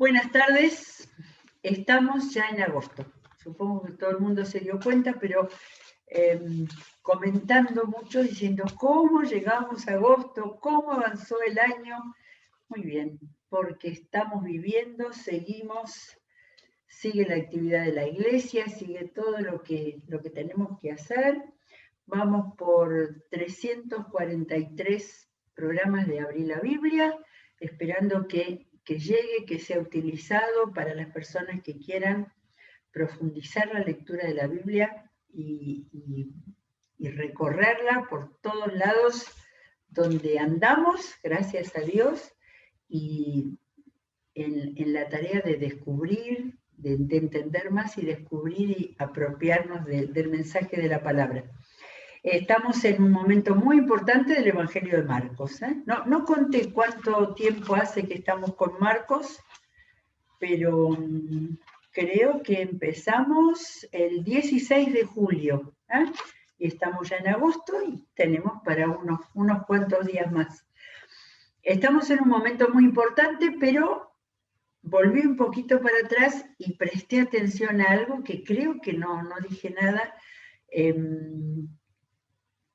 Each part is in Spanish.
Buenas tardes, estamos ya en agosto. Supongo que todo el mundo se dio cuenta, pero comentando mucho, diciendo cómo llegamos a agosto, cómo avanzó el año. Muy bien, porque estamos viviendo, seguimos, sigue la actividad de la iglesia, sigue todo lo que tenemos que hacer. Vamos por 343 programas de Abrir la Biblia, esperando que llegue, que sea utilizado para las personas que quieran profundizar la lectura de la Biblia y recorrerla por todos lados donde andamos, gracias a Dios, y en la tarea de descubrir, de entender más y descubrir y apropiarnos del mensaje de la palabra. Estamos en un momento muy importante del Evangelio de Marcos. No conté cuánto tiempo hace que estamos con Marcos, pero creo que empezamos el 16 de julio. Y estamos ya en agosto y tenemos para unos cuantos días más. Estamos en un momento muy importante, pero volví un poquito para atrás y presté atención a algo que creo que no dije nada.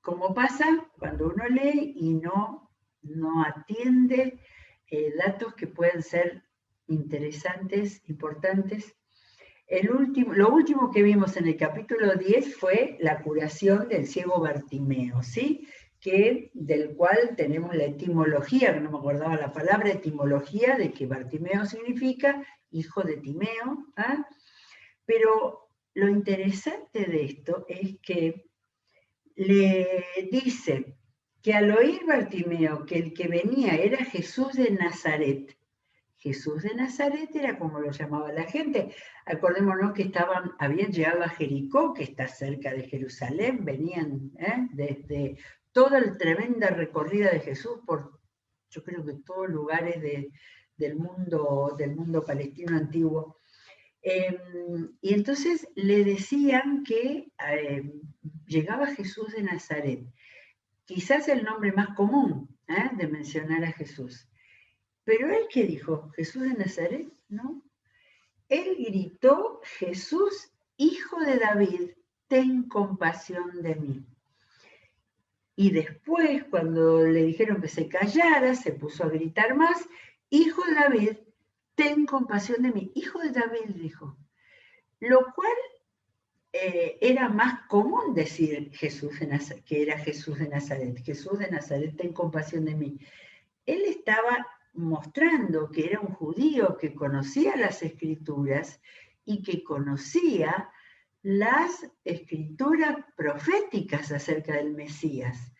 Como pasa cuando uno lee y no atiende datos que pueden ser interesantes, importantes. Lo último que vimos en el capítulo 10 fue la curación del ciego Bartimeo, ¿sí? Del cual tenemos la etimología, que no me acordaba la palabra, etimología de que Bartimeo significa hijo de Timeo. Pero lo interesante de esto es que le dice que al oír Bartimeo que el que venía era Jesús de Nazaret. Jesús de Nazaret era como lo llamaba la gente. Acordémonos que habían llegado a Jericó, que está cerca de Jerusalén, venían desde toda la tremenda recorrida de Jesús por, yo creo que todos lugares del mundo palestino antiguo. Y entonces le decían que llegaba Jesús de Nazaret, quizás el nombre más común de mencionar a Jesús. Pero él, ¿qué dijo? ¿Jesús de Nazaret? No. Él gritó, Jesús, hijo de David, ten compasión de mí. Y después, cuando le dijeron que se callara, se puso a gritar más, hijo de David, ten compasión de mí. Hijo de David, dijo. Lo cual era más común decir que era Jesús de Nazaret. Jesús de Nazaret, ten compasión de mí. Él estaba mostrando que era un judío que conocía las escrituras y que conocía las escrituras proféticas acerca del Mesías,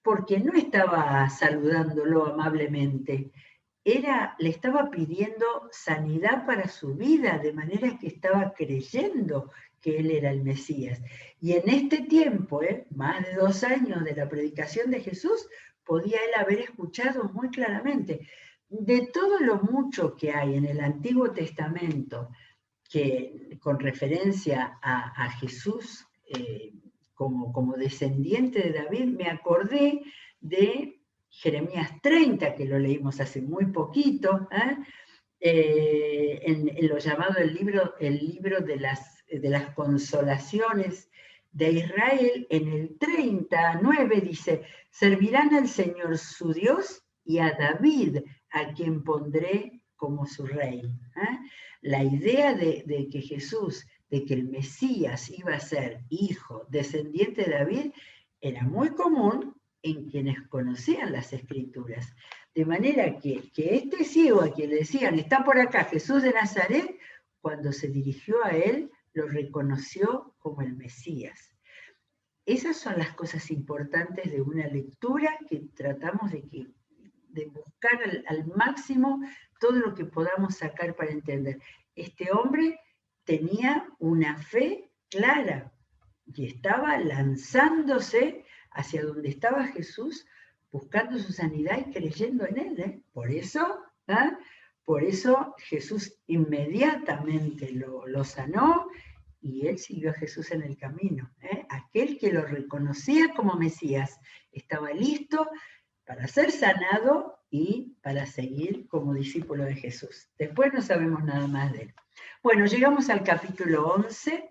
porque no estaba saludándolo amablemente, le estaba pidiendo sanidad para su vida, de manera que estaba creyendo que él era el Mesías. Y en este tiempo, más de 2 años de la predicación de Jesús, podía él haber escuchado muy claramente. De todo lo mucho que hay en el Antiguo Testamento, que con referencia a Jesús como descendiente de David, me acordé de Jeremías 30, que lo leímos hace muy poquito, en lo llamado el libro de las consolaciones de Israel. En el 39 dice, servirán al Señor su Dios y a David, a quien pondré como su rey. La idea de que Jesús, de que el Mesías iba a ser hijo, descendiente de David, era muy común en quienes conocían las Escrituras. De manera que este ciego a quien le decían, está por acá Jesús de Nazaret, cuando se dirigió a él, lo reconoció como el Mesías. Esas son las cosas importantes de una lectura que tratamos de buscar al máximo todo lo que podamos sacar para entender. Este hombre tenía una fe clara y estaba lanzándose hacia donde estaba Jesús, buscando su sanidad y creyendo en él. Por eso Jesús inmediatamente lo sanó y él siguió a Jesús en el camino. Aquel que lo reconocía como Mesías estaba listo para ser sanado y para seguir como discípulo de Jesús. Después no sabemos nada más de él. Bueno, llegamos al capítulo 11.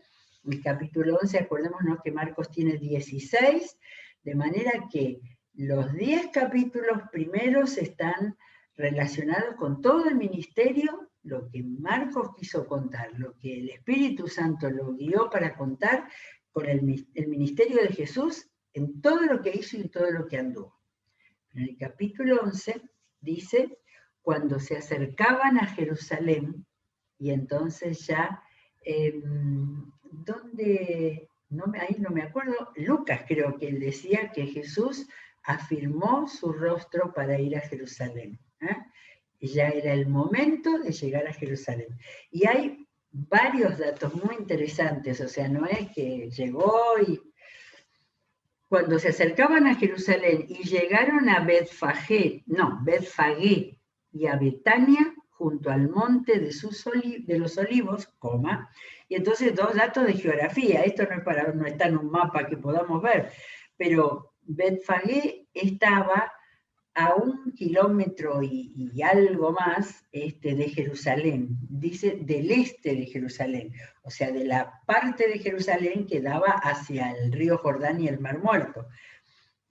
El capítulo 11, acordémonos que Marcos tiene 16, de manera que los 10 capítulos primeros están relacionados con todo el ministerio, lo que Marcos quiso contar, lo que el Espíritu Santo lo guió para contar con el ministerio de Jesús en todo lo que hizo y en todo lo que anduvo. En el capítulo 11 dice, cuando se acercaban a Jerusalén, y entonces ya, ¿dónde? Ahí no me acuerdo, Lucas creo que él decía que Jesús afirmó su rostro para ir a Jerusalén. Y ya era el momento de llegar a Jerusalén. Y hay varios datos muy interesantes, o sea, no es que llegó y cuando se acercaban a Jerusalén y llegaron a Betfagé y a Betania, junto al monte de los olivos, y entonces 2 datos de geografía, esto no está en un mapa que podamos ver, pero Betfagé estaba a 1 kilómetro y algo más de Jerusalén, dice del este de Jerusalén, o sea, de la parte de Jerusalén que daba hacia el río Jordán y el Mar Muerto.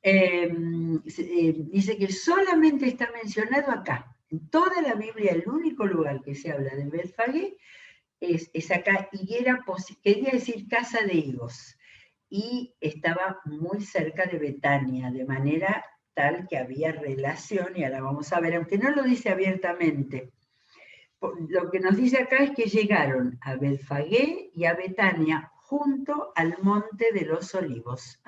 Dice que solamente está mencionado acá, en toda la Biblia, el único lugar que se habla de Betfagé es acá, y quería decir casa de higos, y estaba muy cerca de Betania, de manera tal que había relación, y ahora vamos a ver, aunque no lo dice abiertamente, lo que nos dice acá es que llegaron a Betfagé y a Betania junto al monte de los olivos.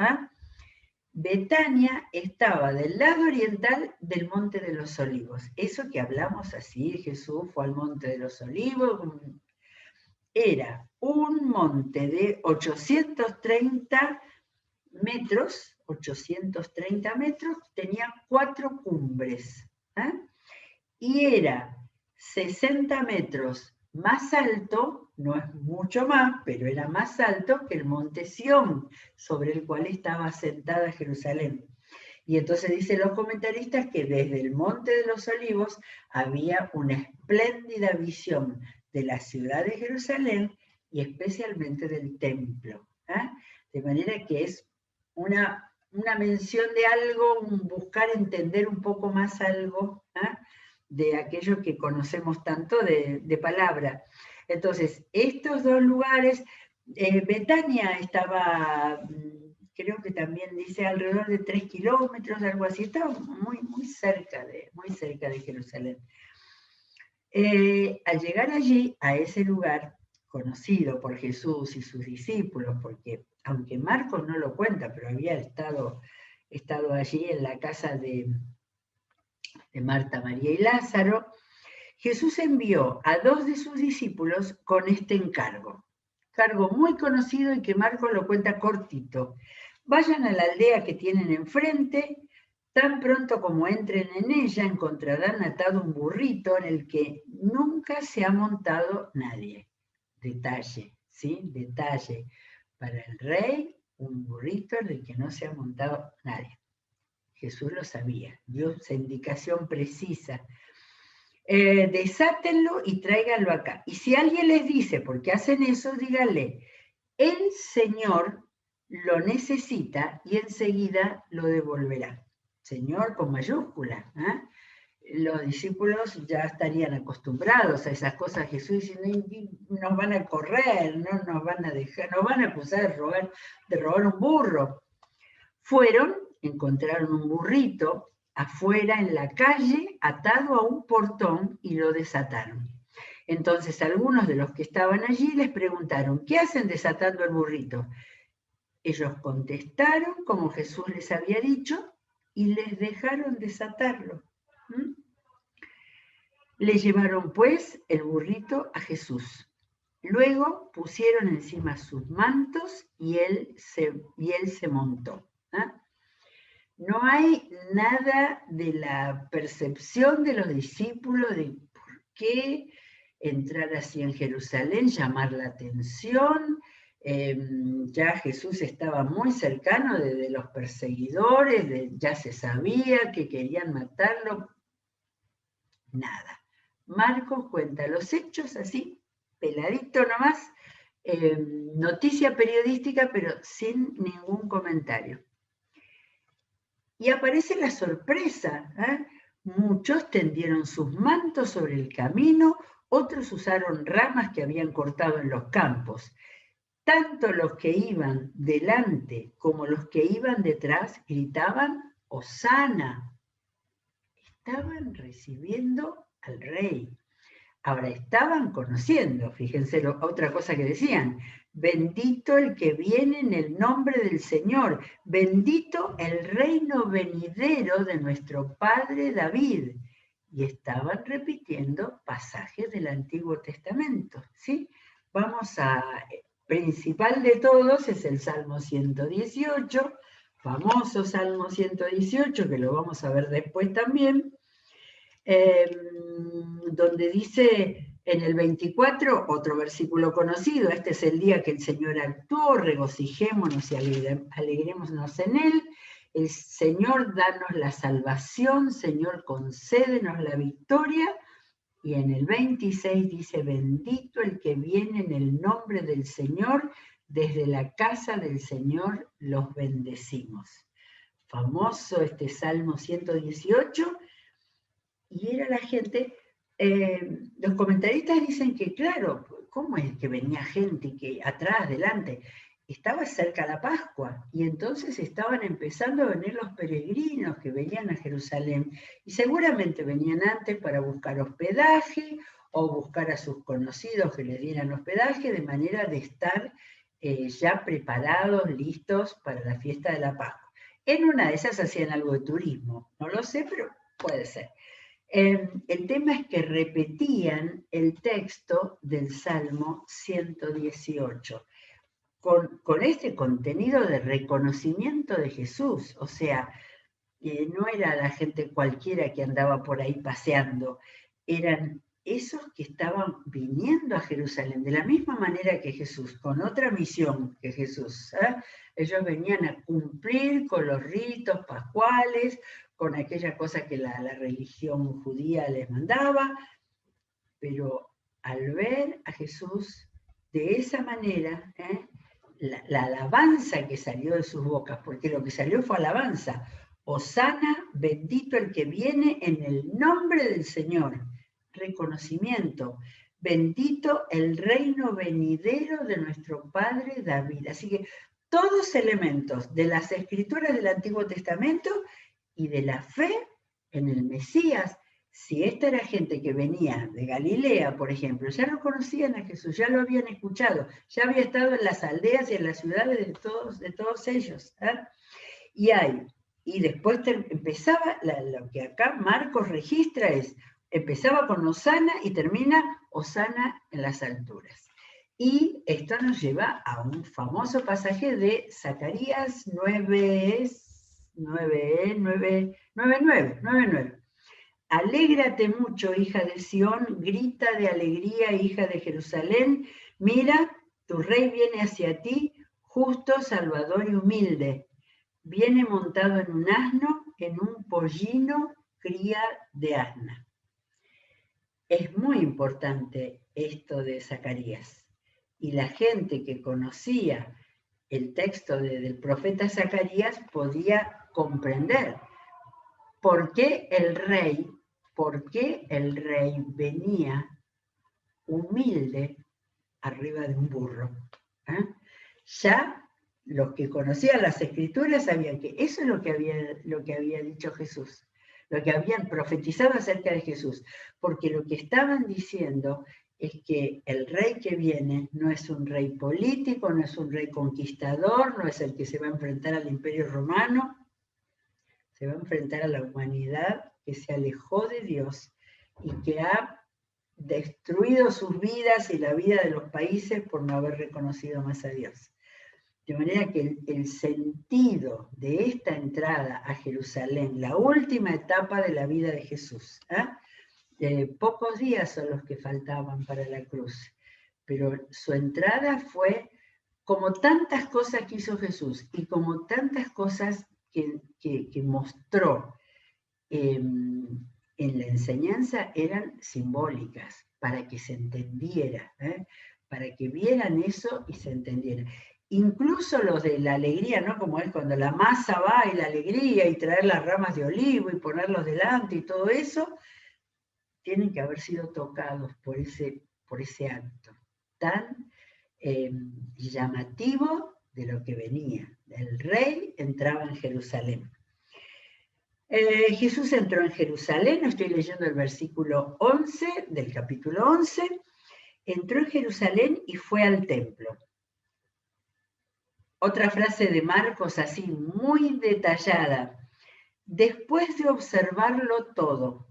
Betania estaba del lado oriental del monte de los olivos. Eso que hablamos así, Jesús fue al monte de los olivos, era un monte de 830 metros, tenía 4 cumbres, y era 60 metros más alto, no es mucho más, pero era más alto que el monte Sión, sobre el cual estaba asentada Jerusalén. Y entonces dicen los comentaristas que desde el monte de los olivos había una espléndida visión de la ciudad de Jerusalén y especialmente del templo. De manera que es una mención de algo, buscar entender un poco más algo de aquello que conocemos tanto de palabra. Entonces, estos 2 lugares, Betania estaba, creo que también dice alrededor de 3 kilómetros, algo así, estaba muy cerca de Jerusalén. Al llegar allí, a ese lugar, conocido por Jesús y sus discípulos, porque aunque Marcos no lo cuenta, pero había estado allí en la casa de Marta, María y Lázaro, Jesús envió a 2 de sus discípulos con este encargo muy conocido y que Marcos lo cuenta cortito. Vayan a la aldea que tienen enfrente, tan pronto como entren en ella encontrarán atado un burrito en el que nunca se ha montado nadie. Detalle, ¿sí? Detalle. Para el rey, un burrito en el que no se ha montado nadie. Jesús lo sabía, dio esa indicación precisa. Desátenlo y tráiganlo acá. Y si alguien les dice, ¿por qué hacen eso? Díganle, el Señor lo necesita y enseguida lo devolverá. Señor con mayúscula. Los discípulos ya estarían acostumbrados a esas cosas. Jesús dice, nos van a correr, no nos van a dejar, nos van a acusar de robar un burro. Fueron, encontraron un burrito afuera en la calle, atado a un portón, y lo desataron. Entonces algunos de los que estaban allí les preguntaron, ¿qué hacen desatando el burrito? Ellos contestaron como Jesús les había dicho y les dejaron desatarlo. Le llevaron pues el burrito a Jesús. Luego pusieron encima sus mantos y él se montó. No hay nada de la percepción de los discípulos de por qué entrar así en Jerusalén, llamar la atención. Ya Jesús estaba muy cercano de los perseguidores, ya se sabía que querían matarlo nada. Marcos cuenta los hechos así, peladito nomás, noticia periodística, pero sin ningún comentario. Y aparece la sorpresa, ¿eh? Muchos tendieron sus mantos sobre el camino, otros usaron ramas que habían cortado en los campos. Tanto los que iban delante como los que iban detrás gritaban, ¡Hosana! Estaban recibiendo al rey. Ahora estaban conociendo, fíjense otra cosa que decían, bendito el que viene en el nombre del Señor, bendito el reino venidero de nuestro padre David. Y estaban repitiendo pasajes del Antiguo Testamento, ¿sí? Vamos a, principal de todos es el Salmo 118, famoso Salmo 118, que lo vamos a ver después también, donde dice en el 24, otro versículo conocido, este es el día que el Señor actuó, regocijémonos y alegrémonos en él, el Señor danos la salvación, Señor concédenos la victoria, y en el 26 dice, bendito el que viene en el nombre del Señor, desde la casa del Señor los bendecimos. Famoso este Salmo 118, y era la gente, los comentaristas dicen que claro, ¿cómo es que venía gente que atrás, adelante? Estaba cerca la Pascua y entonces estaban empezando a venir los peregrinos que venían a Jerusalén y seguramente venían antes para buscar hospedaje o buscar a sus conocidos que les dieran hospedaje de manera de estar ya preparados, listos para la fiesta de la Pascua. En una de esas hacían algo de turismo, no lo sé, pero puede ser. El tema es que repetían el texto del Salmo 118 con este contenido de reconocimiento de Jesús. O sea, no era la gente cualquiera que andaba por ahí paseando, eran esos que estaban viniendo a Jerusalén, de la misma manera que Jesús, con otra misión que Jesús. Ellos venían a cumplir con los ritos pascuales, con aquella cosa que la religión judía les mandaba, pero al ver a Jesús de esa manera, la alabanza que salió de sus bocas, porque lo que salió fue alabanza, Hosana, bendito el que viene en el nombre del Señor, reconocimiento, bendito el reino venidero de nuestro Padre David. Así que todos elementos de las escrituras del Antiguo Testamento y de la fe en el Mesías. Si esta era gente que venía de Galilea, por ejemplo, ya lo conocían a Jesús, ya lo habían escuchado, ya había estado en las aldeas y en las ciudades de todos ellos. Y después empezaba, lo que acá Marcos registra es, empezaba con Hosana y termina Hosana en las alturas. Y esto nos lleva a un famoso pasaje de Zacarías 9:9. Alégrate mucho, hija de Sión, grita de alegría, hija de Jerusalén. Mira, tu rey viene hacia ti, justo, salvador y humilde. Viene montado en un asno, en un pollino, cría de asna. Es muy importante esto de Zacarías. Y la gente que conocía el texto del profeta Zacarías podía comprender por qué el rey venía humilde arriba de un burro. Ya los que conocían las escrituras sabían que eso es lo que había dicho Jesús, lo que habían profetizado acerca de Jesús, porque lo que estaban diciendo es que el rey que viene no es un rey político, no es un rey conquistador, no es el que se va a enfrentar al Imperio Romano, se va a enfrentar a la humanidad que se alejó de Dios y que ha destruido sus vidas y la vida de los países por no haber reconocido más a Dios. De manera que el sentido de esta entrada a Jerusalén, la última etapa de la vida de Jesús, pocos días son los que faltaban para la cruz, pero su entrada fue como tantas cosas que hizo Jesús y como tantas cosas que mostró en la enseñanza eran simbólicas, para que se entendiera, para que vieran eso y se entendiera. Incluso los de la alegría, ¿no? Como es cuando la masa va y la alegría y traer las ramas de olivo y ponerlos delante y todo eso, tienen que haber sido tocados por ese acto tan llamativo de lo que venía. El rey entraba en Jerusalén. Jesús entró en Jerusalén, estoy leyendo el versículo 11 del capítulo 11, entró en Jerusalén y fue al templo. Otra frase de Marcos así, muy detallada. Después de observarlo todo,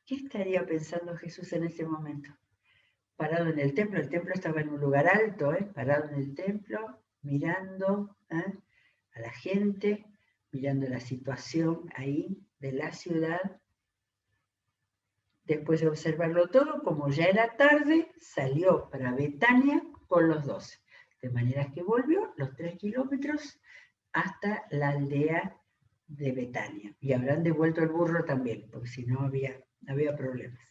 ¿qué estaría pensando Jesús en ese momento? Parado en el templo estaba en un lugar alto, parado en el templo, mirando a la gente, mirando la situación ahí de la ciudad. Después de observarlo todo, como ya era tarde, salió para Betania con los 12. De manera que volvió los 3 kilómetros hasta la aldea de Betania. Y habrán devuelto el burro también, porque si no había problemas.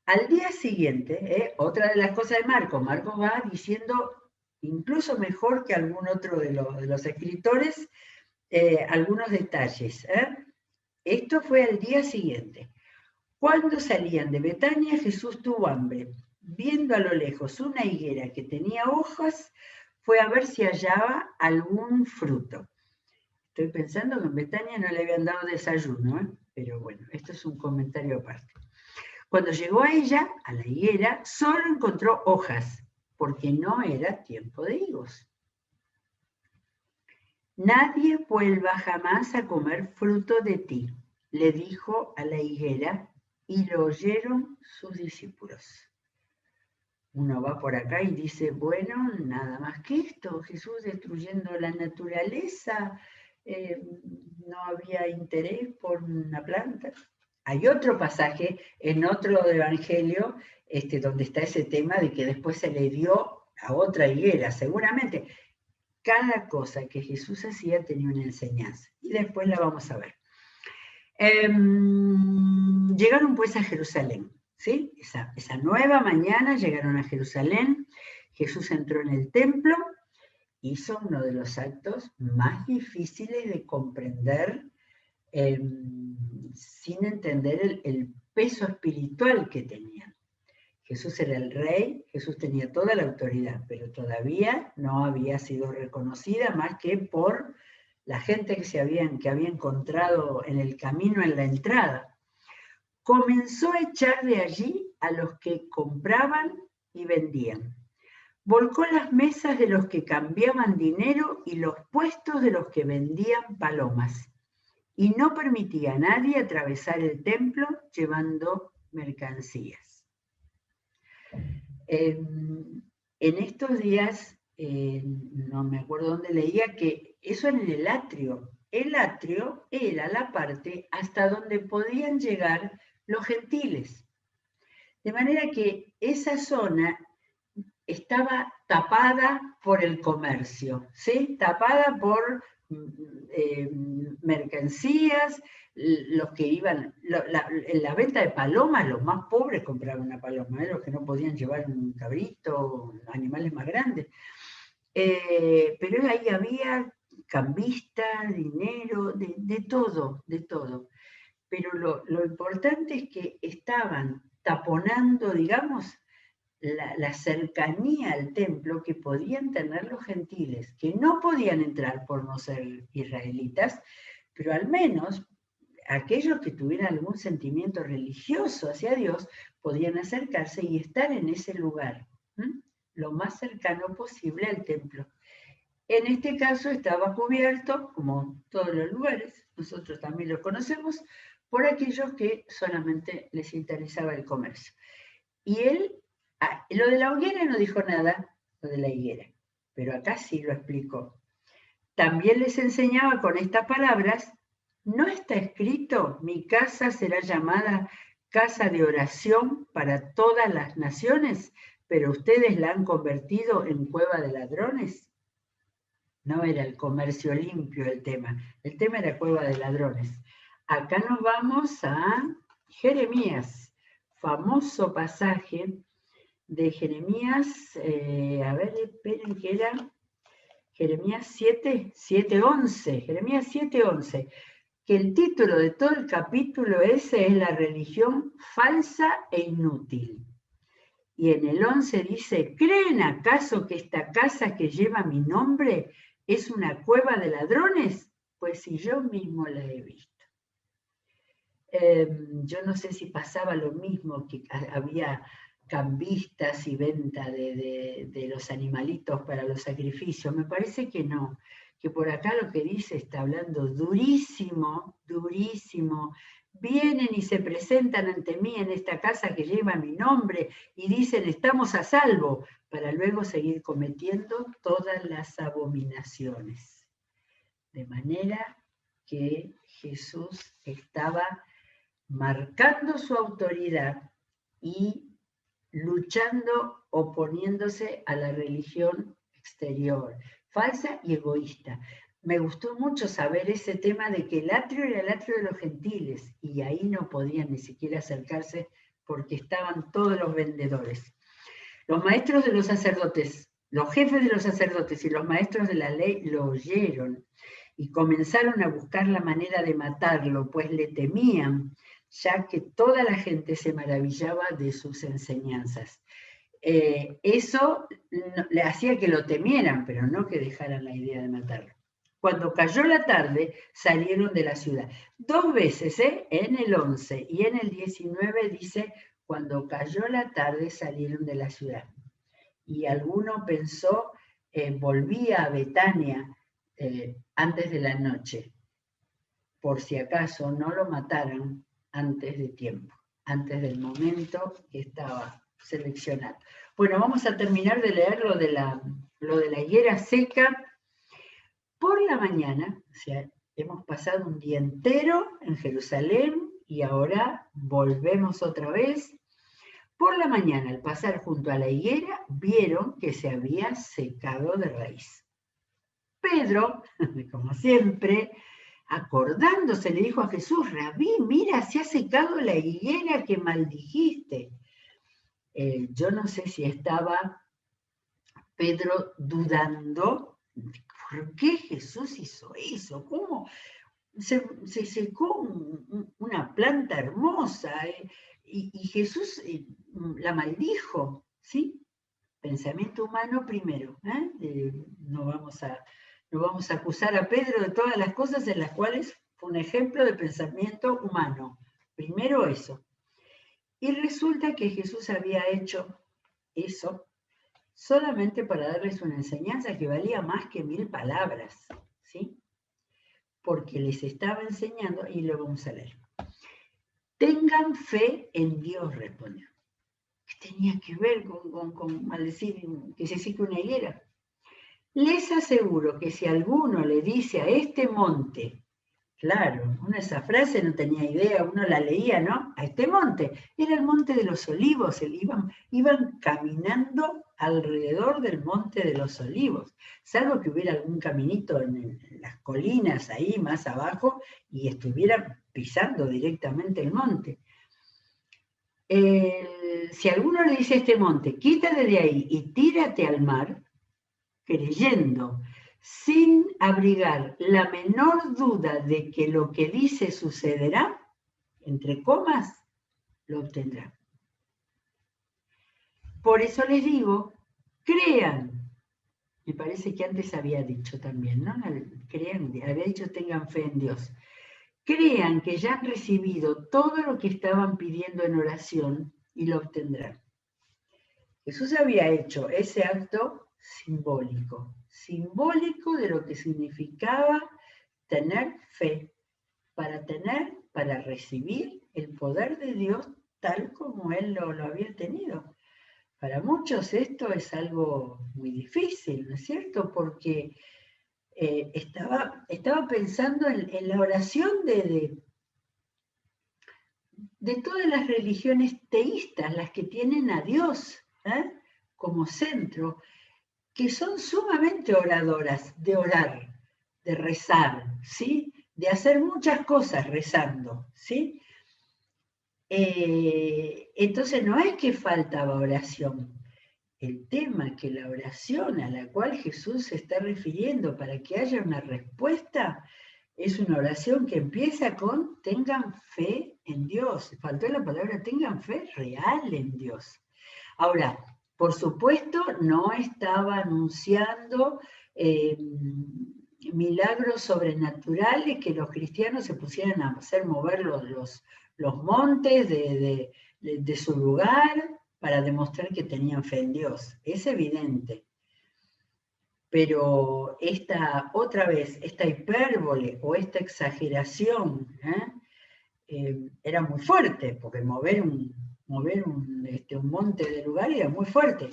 Al día siguiente, otra de las cosas de Marcos va diciendo, incluso mejor que algún otro de los escritores, algunos detalles. Esto fue al día siguiente. Cuando salían de Betania, Jesús tuvo hambre. Viendo a lo lejos una higuera que tenía hojas, fue a ver si hallaba algún fruto. Estoy pensando que en Betania no le habían dado desayuno, pero bueno, esto es un comentario aparte. Cuando llegó a ella, a la higuera, solo encontró hojas, porque no era tiempo de higos. Nadie vuelva jamás a comer fruto de ti, le dijo a la higuera, y lo oyeron sus discípulos. Uno va por acá y dice, bueno, nada más que esto, Jesús destruyendo la naturaleza, no había interés por una planta. Hay otro pasaje en otro evangelio donde está ese tema de que después se le dio a otra higuera, seguramente. Cada cosa que Jesús hacía tenía una enseñanza, y después la vamos a ver. Llegaron pues a Jerusalén, ¿sí? Esa nueva mañana llegaron a Jerusalén, Jesús entró en el templo, hizo uno de los actos más difíciles de comprender sin entender el peso espiritual que tenían. Jesús era el rey, Jesús tenía toda la autoridad, pero todavía no había sido reconocida más que por la gente que había encontrado en el camino, en la entrada. Comenzó a echar de allí a los que compraban y vendían. Volcó las mesas de los que cambiaban dinero y los puestos de los que vendían palomas. Y no permitía a nadie atravesar el templo llevando mercancías. En estos días, no me acuerdo dónde leía, que eso era en el atrio. El atrio era la parte hasta donde podían llegar los gentiles. De manera que esa zona estaba tapada por el comercio, ¿sí? Tapada por mercancías, los que iban, en la venta de palomas, los más pobres compraban una paloma, los que no podían llevar un cabrito, animales más grandes. Pero ahí había cambistas, dinero, de todo, de todo. Pero lo importante es que estaban taponando, digamos, la cercanía al templo que podían tener los gentiles, que no podían entrar por no ser israelitas, pero al menos aquellos que tuvieran algún sentimiento religioso hacia Dios podían acercarse y estar en ese lugar, lo más cercano posible al templo. En este caso estaba cubierto, como todos los lugares, nosotros también lo conocemos, por aquellos que solamente les interesaba el comercio. Y él, lo de la hoguera no dijo nada, lo de la higuera, pero acá sí lo explicó. También les enseñaba con estas palabras, ¿no está escrito, mi casa será llamada casa de oración para todas las naciones, pero ustedes la han convertido en cueva de ladrones? No era el comercio limpio el tema era cueva de ladrones. acá nos vamos a Jeremías, famoso pasaje de Jeremías, a ver, esperen que era Jeremías 7:11, Jeremías 7:11, que el título de todo el capítulo ese es la religión falsa e inútil. Y en el 11 dice, ¿creen acaso que esta casa que lleva mi nombre es una cueva de ladrones? Pues si yo mismo la he visto. Yo no sé si pasaba lo mismo, que había cambistas y venta de los animalitos para los sacrificios. Me parece que no, que por acá lo que dice está hablando durísimo, durísimo. Vienen y se presentan ante mí en esta casa que lleva mi nombre y dicen estamos a salvo, para luego seguir cometiendo todas las abominaciones. De manera que Jesús estaba marcando su autoridad y luchando, oponiéndose a la religión exterior, falsa y egoísta. Me gustó mucho saber ese tema de que el atrio era el atrio de los gentiles y ahí no podían ni siquiera acercarse porque estaban todos los vendedores. Los maestros de los sacerdotes, los jefes de los sacerdotes y los maestros de la ley lo oyeron y comenzaron a buscar la manera de matarlo, pues le temían, ya que toda la gente se maravillaba de sus enseñanzas. Eso le hacía que lo temieran, pero no que dejaran la idea de matarlo. Cuando cayó la tarde, salieron de la ciudad. 2 veces, en el 11 y en el 19 dice, cuando cayó la tarde, salieron de la ciudad. Y alguno pensó, volvía a Betania antes de la noche, por si acaso no lo mataran antes de tiempo, antes del momento que estaba seleccionado. Bueno, vamos a terminar de leer lo de la higuera seca. Por la mañana, o sea, hemos pasado un día entero en Jerusalén y ahora volvemos otra vez. Por la mañana, al pasar junto a la higuera, vieron que se había secado de raíz. Pedro, como siempre, acordándose, le dijo a Jesús, Rabí, mira, se ha secado la higuera que maldijiste. Yo no sé si estaba Pedro dudando, ¿por qué Jesús hizo eso? ¿Cómo se secó una planta hermosa y Jesús la maldijo? ¿Sí? Pensamiento humano primero. No vamos a acusar a Pedro de todas las cosas en las cuales fue un ejemplo de pensamiento humano. Primero eso. Y resulta que Jesús había hecho eso solamente para darles una enseñanza que valía más que 1000 palabras, ¿sí? Porque les estaba enseñando, y lo vamos a leer. Tengan fe en Dios, respondió. ¿Qué tenía que ver con maldecir que se seque una higuera? Les aseguro que si alguno le dice a este monte, claro, esa frase no tenía idea, uno la leía, ¿no? A este monte, era el monte de los olivos, iban caminando alrededor del monte de los olivos, salvo que hubiera algún caminito en las colinas ahí más abajo y estuvieran pisando directamente el monte. Si alguno le dice a este monte, quítate de ahí y tírate al mar, creyendo, sin abrigar la menor duda de que lo que dice sucederá, entre comas, lo obtendrá. Por eso les digo, crean. Me parece que antes había dicho también, ¿no? Crean, había dicho tengan fe en Dios. Crean que ya han recibido todo lo que estaban pidiendo en oración y lo obtendrán. Jesús había hecho ese acto simbólico de lo que significaba tener fe, para recibir el poder de Dios tal como Él lo había tenido. Para muchos esto es algo muy difícil, ¿no es cierto? Porque estaba pensando en la oración de todas las religiones teístas, las que tienen a Dios como centro, que son sumamente oradoras, de orar, de rezar, ¿sí? hacer muchas cosas rezando, ¿sí? Entonces no es que faltaba oración. El tema que la oración a la cual Jesús se está refiriendo para que haya una respuesta es una oración que empieza con tengan fe en Dios. Faltó la palabra tengan fe real en Dios. Ahora, por supuesto, no estaba anunciando milagros sobrenaturales que los cristianos se pusieran a hacer mover los montes de su lugar para demostrar que tenían fe en Dios. Es evidente. Pero otra vez, esta hipérbole o esta exageración era muy fuerte, porque mover un monte de lugar era muy fuerte.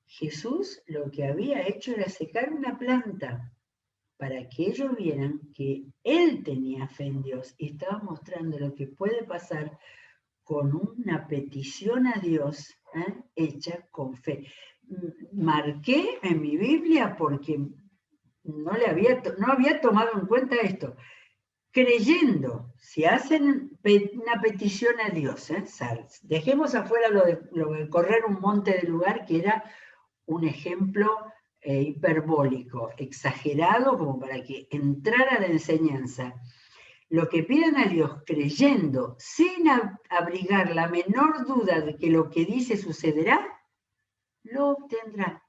Jesús lo que había hecho era secar una planta para que ellos vieran que él tenía fe en Dios y estaba mostrando lo que puede pasar con una petición a Dios hecha con fe. Marqué en mi Biblia porque no había tomado en cuenta esto. Creyendo, si hacen una petición a Dios, dejemos afuera lo de correr un monte del lugar, que era un ejemplo hiperbólico, exagerado, como para que entrara la enseñanza. Lo que pidan a Dios creyendo, sin abrigar la menor duda de que lo que dice sucederá, lo obtendrá.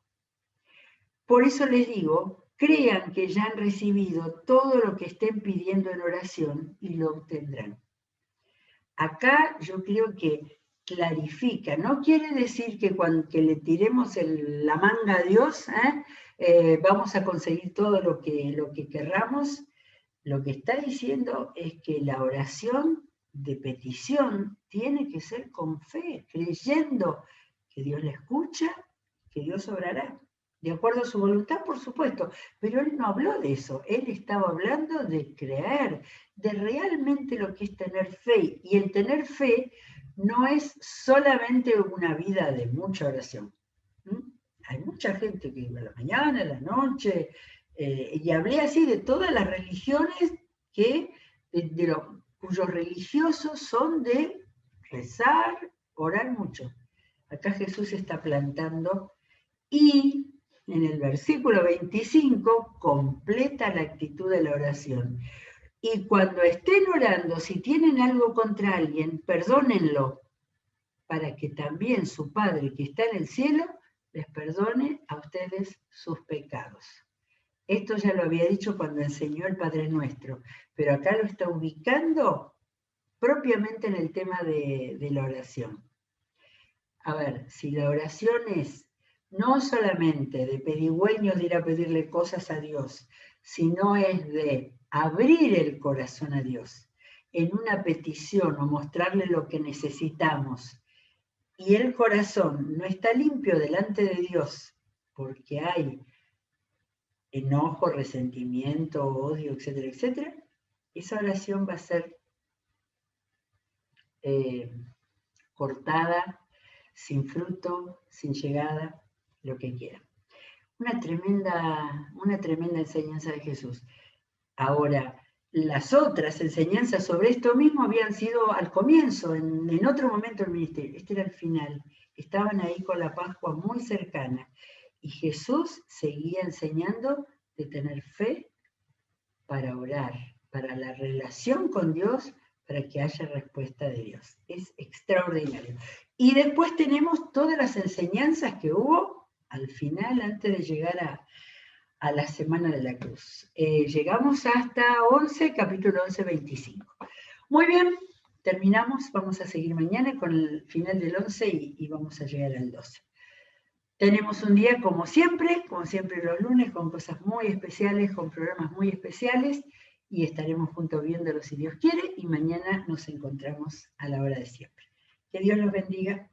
Por eso les digo, crean que ya han recibido todo lo que estén pidiendo en oración y lo obtendrán. Acá yo creo que clarifica, no quiere decir que cuando le tiremos la manga a Dios, vamos a conseguir todo lo que querramos. Lo que está diciendo es que la oración de petición tiene que ser con fe, creyendo que Dios la escucha, que Dios obrará. De acuerdo a su voluntad, por supuesto, pero él no habló de eso, él estaba hablando de creer, de realmente lo que es tener fe, y el tener fe no es solamente una vida de mucha oración. Hay mucha gente que a la mañana, a la noche, y hablé así de todas las religiones cuyos religiosos son de rezar, orar mucho. Acá Jesús está plantando y en el versículo 25 completa la actitud de la oración. Y cuando estén orando, si tienen algo contra alguien, perdónenlo, para que también su Padre que está en el cielo les perdone a ustedes sus pecados. Esto ya lo había dicho cuando enseñó el Padre Nuestro, pero acá lo está ubicando propiamente en el tema de la oración. A ver, si la oración es no solamente de pedigüeños de ir a pedirle cosas a Dios, sino es de abrir el corazón a Dios en una petición o mostrarle lo que necesitamos, y el corazón no está limpio delante de Dios porque hay enojo, resentimiento, odio, etcétera, etcétera, esa oración va a ser cortada, sin fruto, sin llegada, lo que quiera. Una tremenda enseñanza de Jesús. Ahora, las otras enseñanzas sobre esto mismo habían sido al comienzo, en otro momento del ministerio. Este era el final. Estaban ahí con la Pascua muy cercana. Y Jesús seguía enseñando de tener fe para orar, para la relación con Dios, para que haya respuesta de Dios. Es extraordinario. Y después tenemos todas las enseñanzas que hubo al final, antes de llegar a la Semana de la Cruz. Llegamos hasta capítulo 11, 25. Muy bien, terminamos. Vamos a seguir mañana con el final del 11 y vamos a llegar al 12. Tenemos un día como siempre los lunes, con cosas muy especiales, con programas muy especiales, y estaremos juntos viéndolo si Dios quiere, y mañana nos encontramos a la hora de siempre. Que Dios los bendiga.